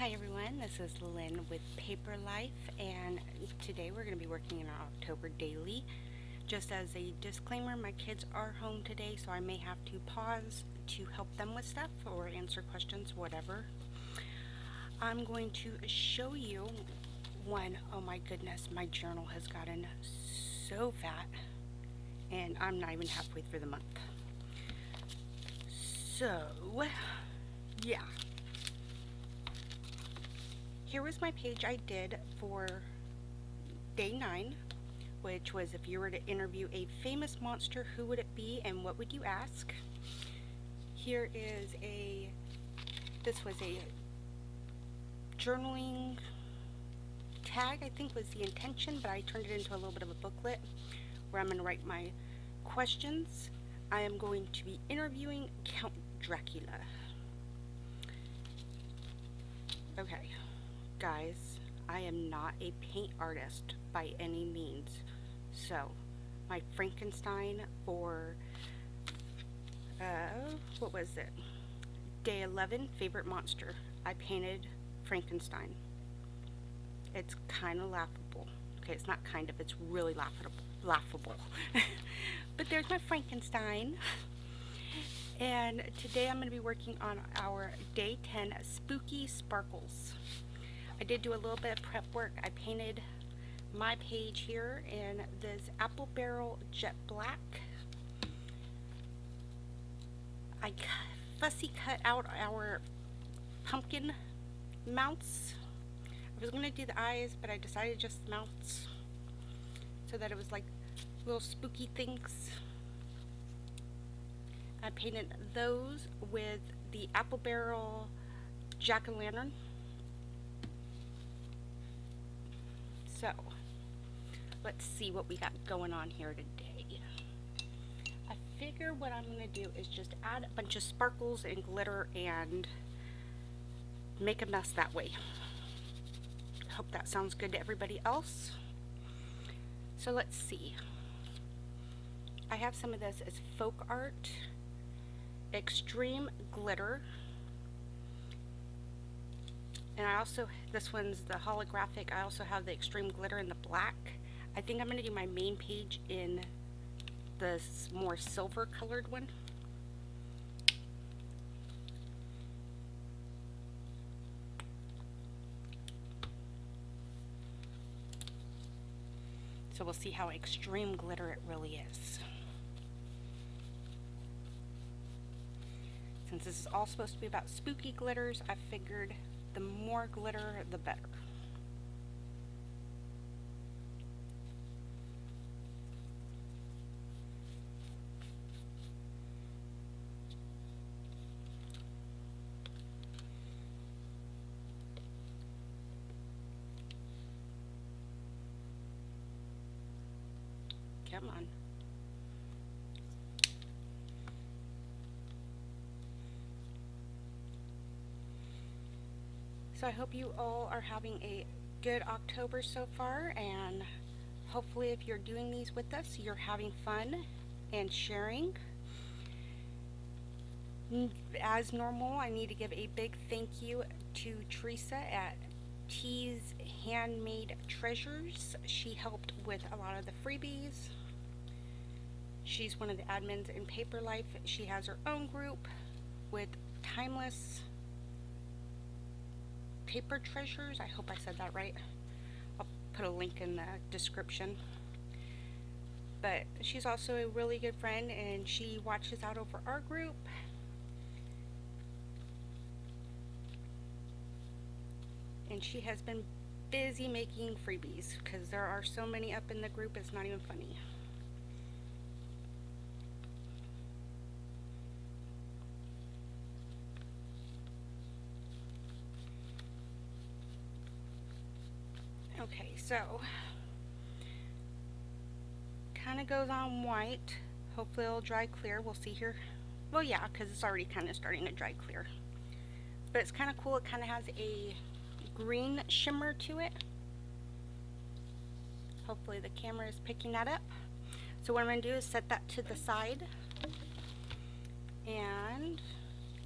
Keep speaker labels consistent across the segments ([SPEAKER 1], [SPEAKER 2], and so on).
[SPEAKER 1] Hi everyone, this is Lynn with Paper Life, and today we're going to be working in our October daily. Just as a disclaimer, my kids are home today, so I may have to pause to help them with stuff or answer questions, whatever. I'm going to show you one. Oh my goodness, my journal has gotten so fat, and I'm not even halfway through the month. So, yeah. Here was my page I did for day 9, which was if you were to interview a famous monster, who would it be and what would you ask? Here is this was a journaling tag, I think was the intention, but I turned it into a little bit of a booklet where I'm going to write my questions. I am going to be interviewing Count Dracula. Okay. Guys, I am not a paint artist by any means, so my Frankenstein for what was it, day 11, favorite monster, I painted Frankenstein. It's kind of laughable. Okay, it's not kind of, it's really laughable. But there's my Frankenstein. And today I'm going to be working on our day 10 spooky sparkles. I did do a little bit of prep work. I painted my page here in this apple barrel jet black. I fussy cut out our pumpkin mounts. I was going to do the eyes, but I decided just the mounts so that it was like little spooky things. I painted those with the apple barrel jack-o'-lantern. So, let's see what we got going on here today. I figure what I'm going to do is just add a bunch of sparkles and glitter and make a mess that way. Hope that sounds good to everybody else. So let's see. I have some of this as folk art, extreme glitter. And I also, this one's the holographic, I also have the extreme glitter in the black. I think I'm going to do my main page in this more silver colored one. So we'll see how extreme glitter it really is. Since this is all supposed to be about spooky glitters, I figured the more glitter, the better. Come on. So I hope you all are having a good October so far, and hopefully if you're doing these with us, you're having fun and sharing. As normal, I need to give a big thank you to Teresa at T's Handmade Treasures. She helped with a lot of the freebies. She's one of the admins in Paper Life. She has her own group with Timeless Paper Treasures. I hope I said that right. I'll put a link in the description. But she's also a really good friend, and she watches out over our group. And she has been busy making freebies because there are so many up in the group, it's not even funny. Okay, so kind of goes on white. Hopefully it'll dry clear. We'll see here. Well, yeah, because it's already kind of starting to dry clear. But it's kind of cool. It kind of has a green shimmer to it. Hopefully the camera is picking that up. So what I'm going to do is set that to the side. And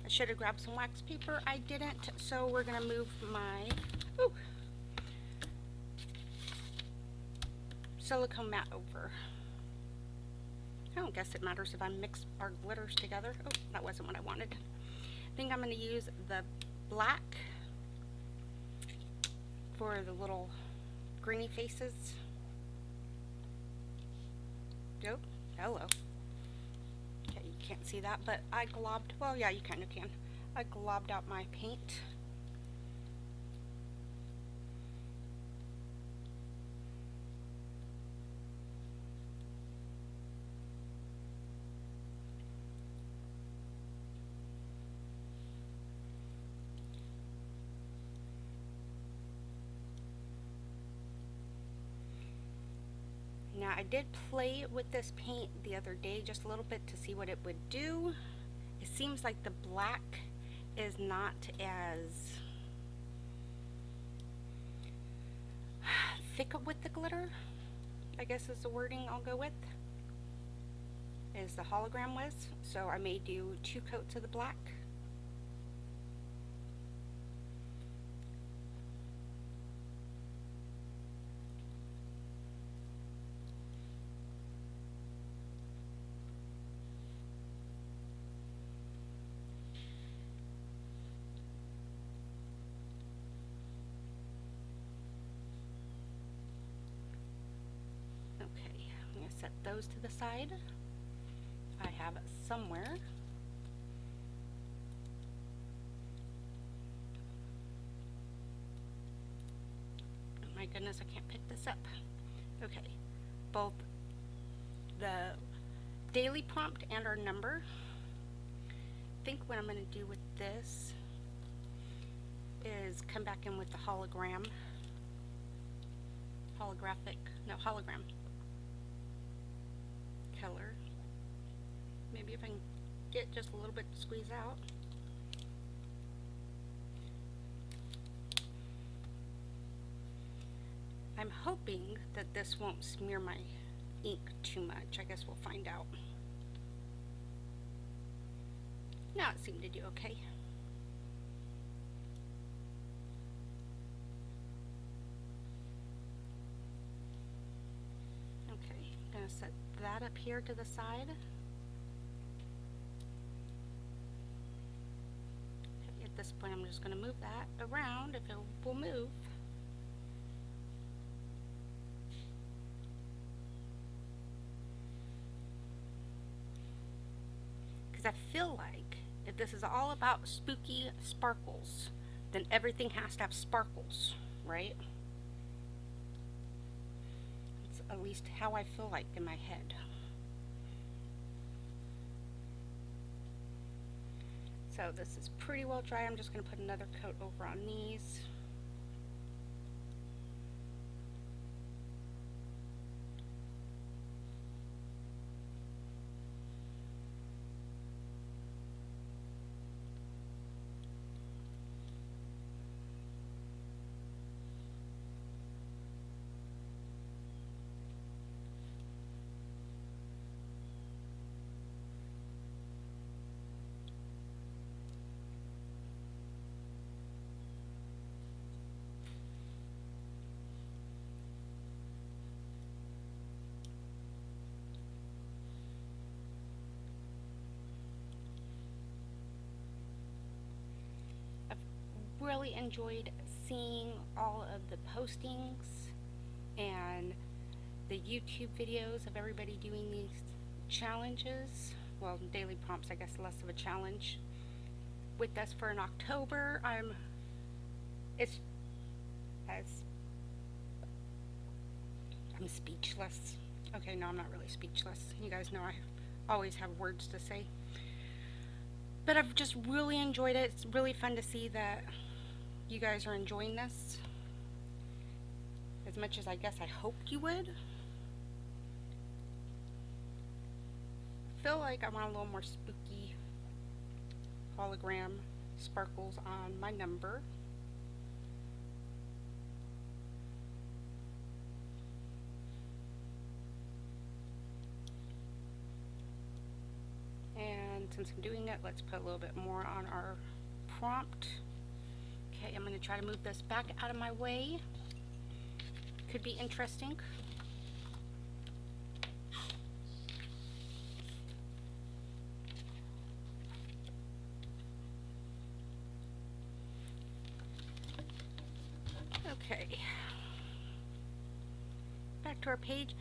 [SPEAKER 1] I should have grabbed some wax paper. I didn't, so we're gonna move my silicone mat over. I don't guess it matters if I mix our glitters together. Oh, that wasn't what I wanted. I think I'm going to use the black for the little greeny faces. Oh, hello. Okay, you can't see that, but I globbed, well, yeah, you kind of can. I globbed out my paint. Now, I did play with this paint the other day just a little bit to see what it would do. It seems like the black is not as thick with the glitter, I guess is the wording I'll go with, as the hologram was. So I may do 2 coats of the black. Set those to the side. I have somewhere. Oh my goodness, I can't pick this up. Okay, both the daily prompt and our number. I think what I'm going to do with this is come back in with the hologram. Hologram color. Maybe if I can get just a little bit to squeeze out. I'm hoping that this won't smear my ink too much. I guess we'll find out. Now it seemed to do okay. Okay, I'm going to set that up here to the side. Okay, at this point I'm just going to move that around if it will move. Because I feel like if this is all about spooky sparkles, then everything has to have sparkles, right? It's at least how I feel like in my head. So this is pretty well dry. I'm just going to put another coat over on these. Really enjoyed seeing all of the postings and the YouTube videos of everybody doing these challenges. Well, daily prompts, I guess, less of a challenge. With us for in October, I'm speechless. Okay, no, I'm not really speechless. You guys know I always have words to say. But I've just really enjoyed it. It's really fun to see that you guys are enjoying this as much as I guess I hoped you would. I feel like I want a little more spooky hologram sparkles on my number. And since I'm doing it, let's put a little bit more on our prompt. Okay, I'm going to try to move this back out of my way. Could be interesting. Okay, back to our page.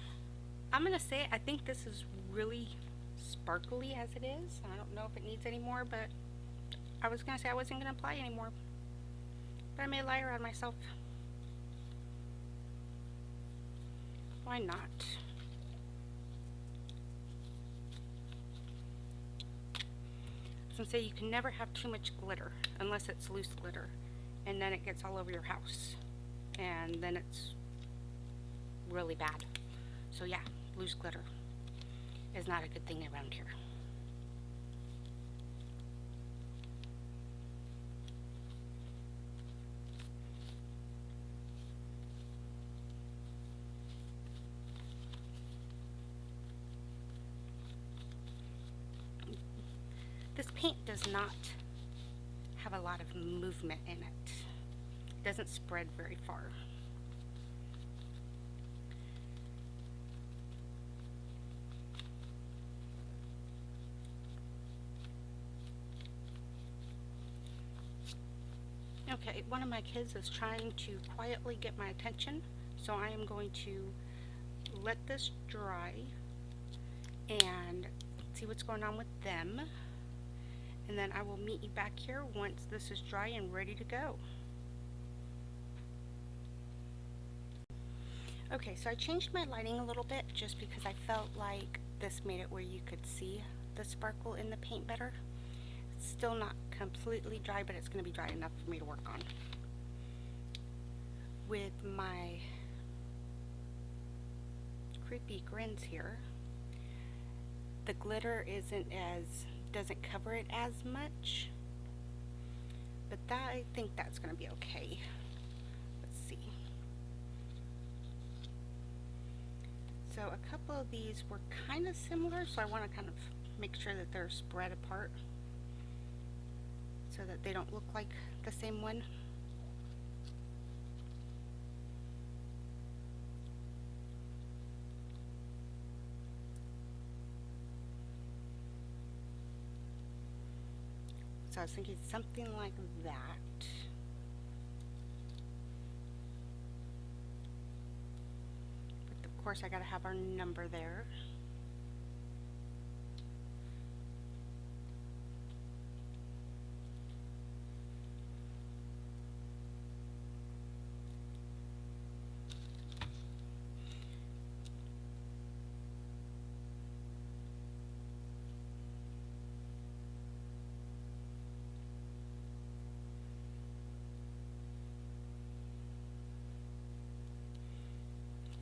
[SPEAKER 1] I'm gonna say I think this is really sparkly as it is. I don't know if it needs any more, but I was gonna say I wasn't gonna apply anymore, but I made a liar out of myself. Why not? I was gonna say you can never have too much glitter unless it's loose glitter, and then it gets all over your house, and then it's really bad. So yeah, loose glitter is not a good thing around here. This paint does not have a lot of movement in it. It doesn't spread very far. Okay, one of my kids is trying to quietly get my attention, so I am going to let this dry and see what's going on with them, and then I will meet you back here once this is dry and ready to go. Okay, so I changed my lighting a little bit just because I felt like this made it where you could see the sparkle in the paint better. It's still not completely dry, but it's going to be dry enough for me to work on. With my creepy grins here, the glitter doesn't cover it as much, but I think that's going to be okay. Let's see. So a couple of these were kind of similar, so I want to kind of make sure that they're spread apart so that they don't look like the same one. So I was thinking something like that. But of course I gotta have our number there.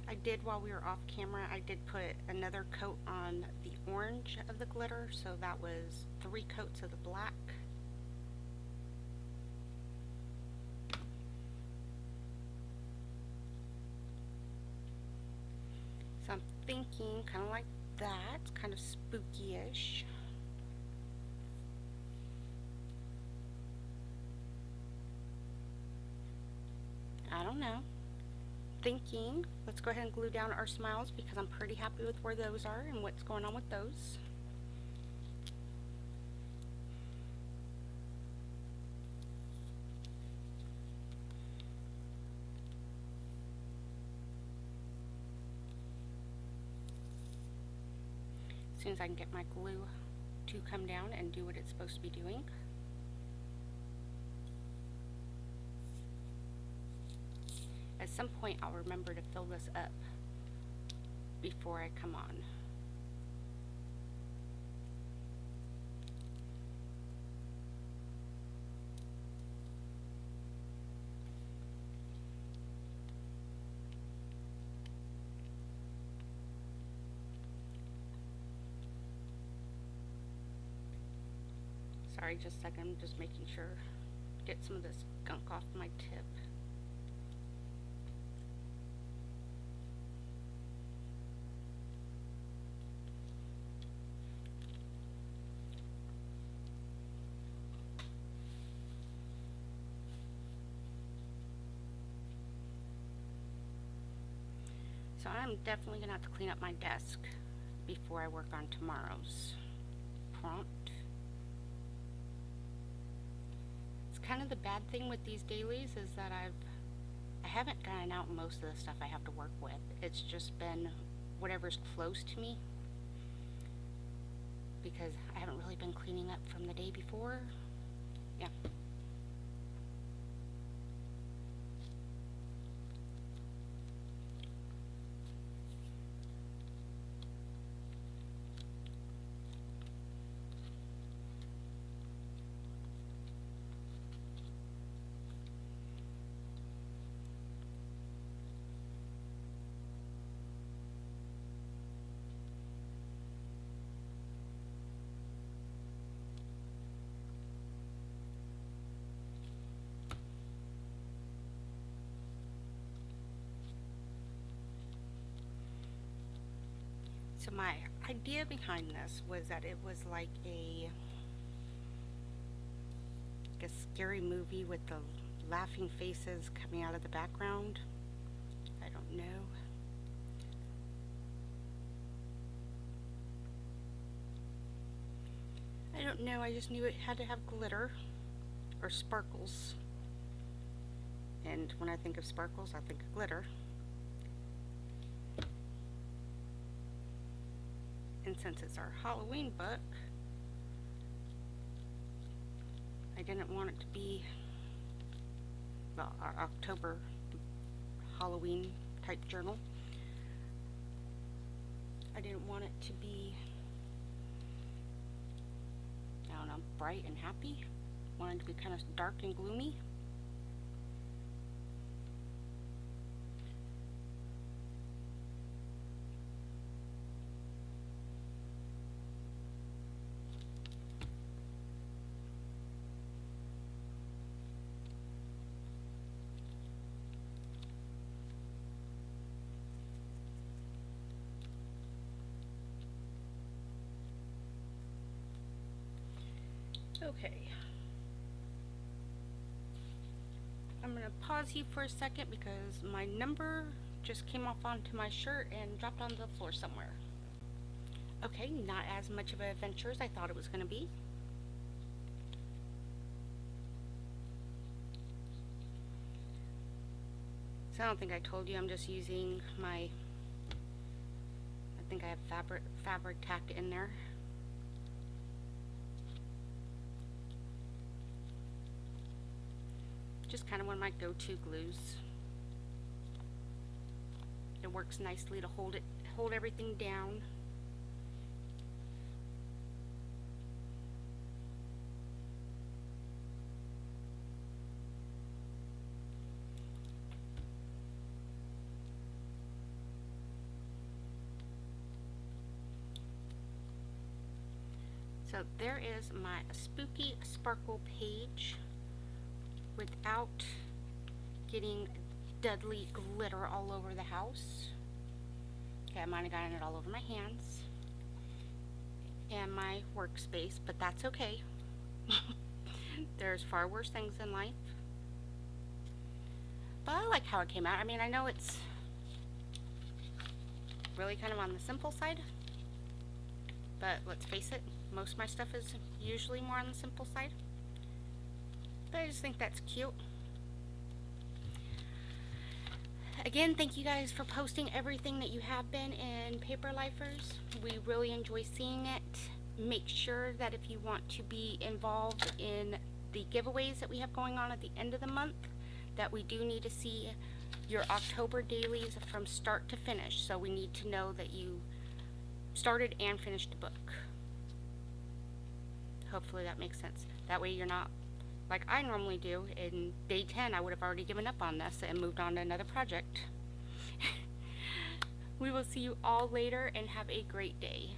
[SPEAKER 1] I did, while we were off camera, I did put another coat on the orange of the glitter, so that was 3 coats of the black. So I'm thinking kind of like that, kind of spooky-ish. I don't know. Thinking, let's go ahead and glue down our smiles because I'm pretty happy with where those are and what's going on with those. As soon as I can get my glue to come down and do what it's supposed to be doing. At some point I'll remember to fill this up before I come on. Sorry, just a second, I'm just making sure, get some of this gunk off my tip. So I'm definitely gonna have to clean up my desk before I work on tomorrow's prompt. It's kind of the bad thing with these dailies is that I haven't gotten out most of the stuff I have to work with. It's just been whatever's close to me, because I haven't really been cleaning up from the day before. Yeah. So my idea behind this was that it was like a scary movie with the laughing faces coming out of the background. I don't know. I don't know, I just knew it had to have glitter or sparkles. And when I think of sparkles, I think of glitter. And since it's our Halloween book, I didn't want it to be, well, our October Halloween type journal. I didn't want it to be, I don't know, bright and happy. I wanted it to be kind of dark and gloomy. Okay. I'm going to pause you for a second because my number just came off onto my shirt and dropped onto the floor somewhere. Okay, not as much of an adventure as I thought it was going to be. So I don't think I told you, I'm just using my, I think I have fabric tacked in there. Just kind of one of my go-to glues. It works nicely to hold everything down. So there is my spooky sparkle page without getting deadly glitter all over the house. Okay, I might have gotten it all over my hands and my workspace, but that's okay. There's far worse things in life. But I like how it came out. I mean, I know it's really kind of on the simple side, but let's face it, most of my stuff is usually more on the simple side. But I just think that's cute. Again, thank you guys for posting everything that you have been in Paper Lifers. We really enjoy seeing it. Make sure that if you want to be involved in the giveaways that we have going on at the end of the month, that we do need to see your October dailies from start to finish. So we need to know that you started and finished the book. Hopefully that makes sense. That way you're not like I normally do. In day 10, I would have already given up on this and moved on to another project. We will see you all later and have a great day.